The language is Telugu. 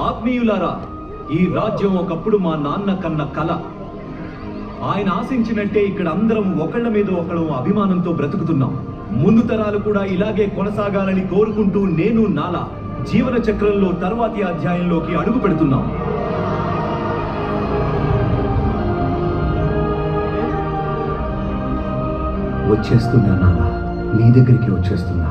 ఆత్మీయులారా, ఈ రాజ్యం ఒకప్పుడు మా నాన్న కన్న కల. ఆయన ఆశించినట్టే ఇక్కడ అందరం ఒకళ్ళ మీద ఒకళ్ళం అభిమానంతో బ్రతుకుతున్నాం. ముందు తరాలు కూడా ఇలాగే కొనసాగాలని కోరుకుంటూ నేను నాలా జీవన చక్రంలో తర్వాతి అధ్యాయంలోకి అడుగు పెడుతున్నాం. వచ్చేస్తున్నా నాలా, నీ దగ్గరికి వచ్చేస్తున్నా.